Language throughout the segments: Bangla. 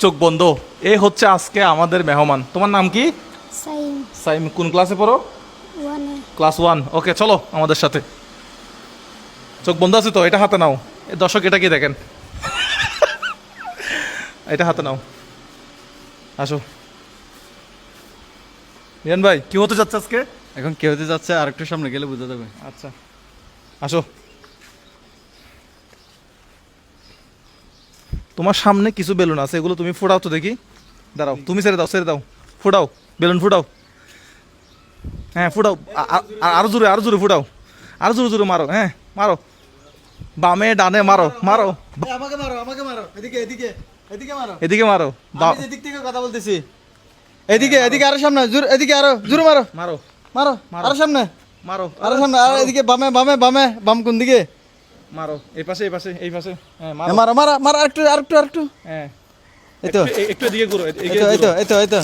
চোখ বন্ধ। এ হচ্ছে আজকে আমাদের মেহমান। তোমার নাম কি? সাইম। সাইম। কোন ক্লাসে পড়ো? ওয়ানে। ক্লাস 1। ওকে, চলো আমাদের সাথে। চোখ বন্ধ আছে তো? এটা হাতে নাও। দর্শক এটা কি দেখেন। এটা হাতে নাও। আসো মিয়ান ভাই, কি হতে যাচ্ছে আজকে? এখন কে হতে যাচ্ছে আর একটু সামনে গেলে বুঝা যাবে। আচ্ছা, আসো। তোমার সামনে কিছু বেলুন আছে, এগুলো তুমি ফোড়াও তো দেখি। দাঁড়াও, তুমি ছেড়ে দাও, ছেড়ে দাও। ফোড়াও, বেলুন ফোড়াও। হ্যাঁ ফোড়াও, আরো জোরে, আরো জোরে ফোড়াও। আরো জোরে জোরে মারো, হ্যাঁ মারো। বামে ডানে মারো, মারো। আমাকে মারো, আমাকে মারো। এদিকে এদিকে এদিকে মারো। এদিকে মারো। আমি যেদিক থেকে কথা বলতেছি। এদিকে এদিকে আরো সামনে, জোর এদিকে আরো জোরে মারো। মারো, মারো আরো সামনে, মারো, আরো সামনে, আর এদিকে বামে বামে বামে, বাম কোন দিকে? মারো। এই পাশে, এই পাশে, এই পাশে। হ্যাঁ মারো মারো। মারো মারো, আরেকটু আরেকটু আরেকটু। হ্যাঁ, এই তো একটু এদিকে ঘুরো, এই এদিকে তো এই তো ঘুরো। এই তো এই তো।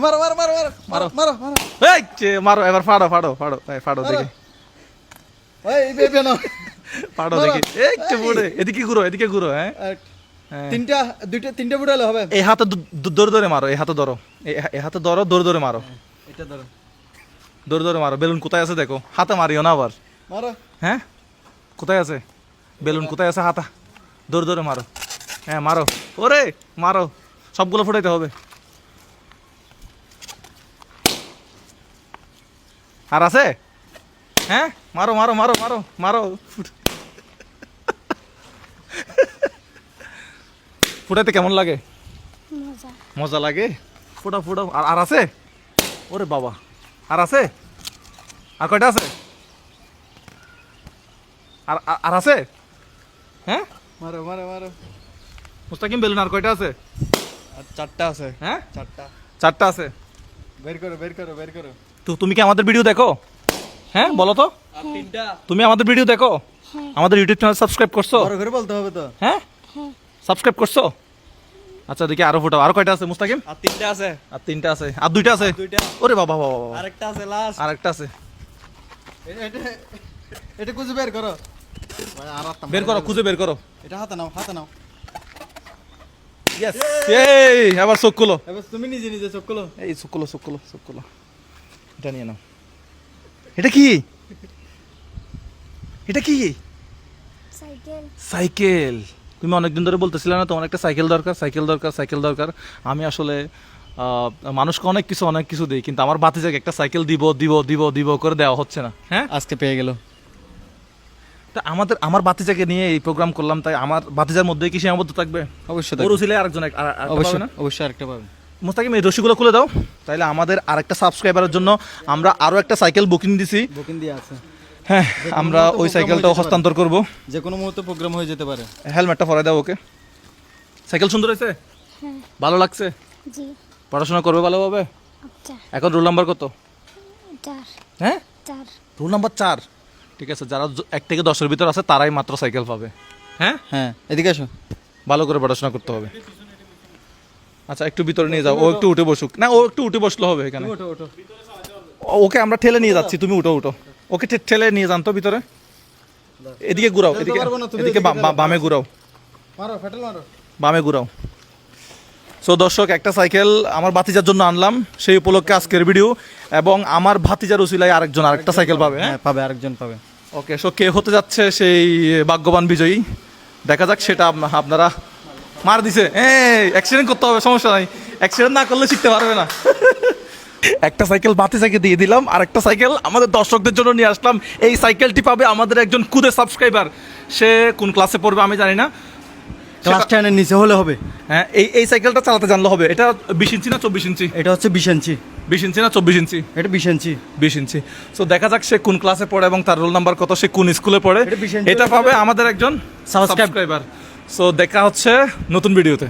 মারো মারো মারো মারো মারো। মারো মারো। এই যে মারো, এবার ফাড়ো, ফাড়ো, ফাড়ো, ফাড়ো দেখি। ওই বেবে না। পাড়ো মারো। দেখি, একটু বুড়ে। এদিকে ঘুরো, এদিকে ঘুরো। হ্যাঁ, হ্যাঁ। তিনটা দুইটা তিনটা বুড়ালে হবে। এই হাতে দৌড়ে দৌড়ে মারো, এই হাতে ধরো, এই হাতে ধরো, দৌড়ে দৌড়ে মারো, এটা ধরো, দৌড়ে দৌড়ে মারো। বেলুন কোথায় আছে দেখো, হাতে মারিও না আবার। মারো। হ্যাঁ, কোথায় আছে বেলুন, কোথায় আছে? হাতা, দৌড়ে দৌড়ে মারো। হ্যাঁ মারো, ওরে মারো, সবগুলো ফুটাইতে হবে। আর আছে? হ্যাঁ মারো মারো মারো মারো মারো। ফুটাইতে কেমন লাগে? মজা। মজা লাগে? ফুটাও ফুটাও। আর আছে? ওরে বাবা, আর আছে? আর কয়টা আছে? আর আর আছে? হ্যাঁ মারো মারো মারো। মুস্তাকিম, বেলুন আর কয়টা আছে? আর চারটা আছে। হ্যাঁ, চারটা। 4টা আছে। বের করো বের করো বের করো। তো তুমি কি আমাদের ভিডিও দেখো? হ্যাঁ বলো তো, আর তিনটা। তুমি আমাদের ভিডিও দেখো? হ্যাঁ। আমাদের ইউটিউব চ্যানেল সাবস্ক্রাইব করছো? বড় করে বলতে হবে তো। হ্যাঁ, হ্যাঁ। সাবস্ক্রাইব করছো? আচ্ছা দেখি আরো ফুটাও। আর কয়টা আছে মুস্তাকিম? আর তিনটা আছে। আর 3টা আছে। আর 2টা আছে? দুইটা। ওরে বাবা বাবা বাবা। আরেকটা আছে লাস্ট। আর একটা আছে। এটা এটা খুঁজে বের করো। ভাই আর একটা বের করো, খুঁজে বের করো। এটা হাতে নাও, হাতে নাও। ইয়েস, এই আবার চোখ খুলো। এবার তুমি নিজে নিজে চোখ খুলো। এই চোখ খুলো, চোখ খুলো, চোখ খুলো। এটা নিয়ে নাও। এটা কি? এটা কি? সাইকেল। সাইকেল। তুমি অনেকদিন ধরে বলতেছিলে না তোমার একটা সাইকেল দরকার, সাইকেল দরকার, সাইকেল দরকার। আমি আসলে মানুষকে অনেক কিছু দিই, কিন্তু আমার ভাতিজাকে একটা সাইকেল দিব দিব দিব দিব করে দেওয়া হচ্ছে না। হ্যাঁ, আজকে পেয়ে গেল। তা আমার ভাতিজাকে নিয়ে এই প্রোগ্রাম করলাম, তাই আমার ভাতিজার মধ্যে কি সীমাবদ্ধ থাকবে? অবশ্যই ওর উচিলে আরেকজন অবশ্যই না? অবশ্যই আরেকটা পাবে। মুস্তাকিম, এই রশিগুলো খুলে দাও। তাইলে আমাদের আরেকটা সাবস্ক্রাইবারের জন্য আমরা আরো একটা সাইকেল বুকিং দিছি। বুকিং দিয়ে আছে। হ্যাঁ, আমরা ওই সাইকেলটা হস্তান্তর করব। যে কোনো মুহূর্তে প্রোগ্রাম হয়ে যেতে পারে। হেলমেটটা পরাই দাও ওকে। সাইকেল সুন্দর হয়েছে? হ্যাঁ। ভালো লাগছে? জি। পড়াশোনা করবে ভালোভাবে? আচ্ছা। এখন রোল নাম্বার কত? 4। হ্যাঁ, 4। Roll number 4। ঠিক আছে, যারা 1 থেকে 10-এর ভিতর আছে তারাই মাত্র সাইকেল পাবে। হ্যাঁ, হ্যাঁ এদিকে আসো। ভালো করে পড়াশোনা করতে হবে। আচ্ছা, একটু ভিতরে নিয়ে যাও। ও একটু উঠে বসুক না, ও একটু উঠে বসলে হবে এখানে। ওঠো ওঠো। ওকে আমরা ঠেলে নিয়ে যাচ্ছি, তুমি উঠো উঠো। ওকে ঠেলে নিয়ে যান তো ভিতরে। এদিকে ঘুরাও, এদিকে, পারবো না, তুমি এদিকে এদিকে বামে ঘুরাও, মারো ফেটেল মারো। বামে ঘুরাও। সো দর্শক, একটা সাইকেল আমার ভাতিজার জন্য আনলাম, সেই উপলক্ষে আজকের ভিডিও। এবং আমার ভাতিজার উসিলায় আরেকটা সাইকেল পাবে। হ্যাঁ, হ্যাঁ পাবে, আরেকজন পাবে। ওকে। সো কে হতে যাচ্ছে সেই ভাগ্যবান বিজয়ী, দেখা যাক সেটা আপনারা। মার দিছে, অ্যাক্সিডেন্ট করতে হবে, সমস্যা নাই। অ্যাক্সিডেন্ট না করলে শিখতে পারবে না। একটা সাইকেল ভাতিজাকে দিয়ে দিলাম, আর একটা সাইকেল আমাদের দর্শকদের জন্য নিয়ে আসলাম। এই সাইকেলটি পাবে আমাদের একজন খুদে সাবস্ক্রাইবার। সে কোন ক্লাসে পড়বে আমি জানি না। ক্লাস 10 এর নিচে হলে হবে। হ্যাঁ, এই সাইকেলটা চালাতে জানলে হবে। এটা 20 ইঞ্চি না 24 ইঞ্চি? এটা হচ্ছে 20 ইঞ্চি। 20 ইঞ্চি না 24 ইঞ্চি? এটা 20 ইঞ্চি। 20 ইঞ্চি। সো দেখা যাক সে কোন ক্লাসে পড়ে এবং তার রোল নাম্বার কত, সে কোন স্কুলে পড়ে। এটা 20 ইঞ্চি। এটা পাবে আমাদের একজন সাবস্ক্রাইবার। সাবস্ক্রাইবার। সো দেখা হচ্ছে নতুন ভিডিওতে।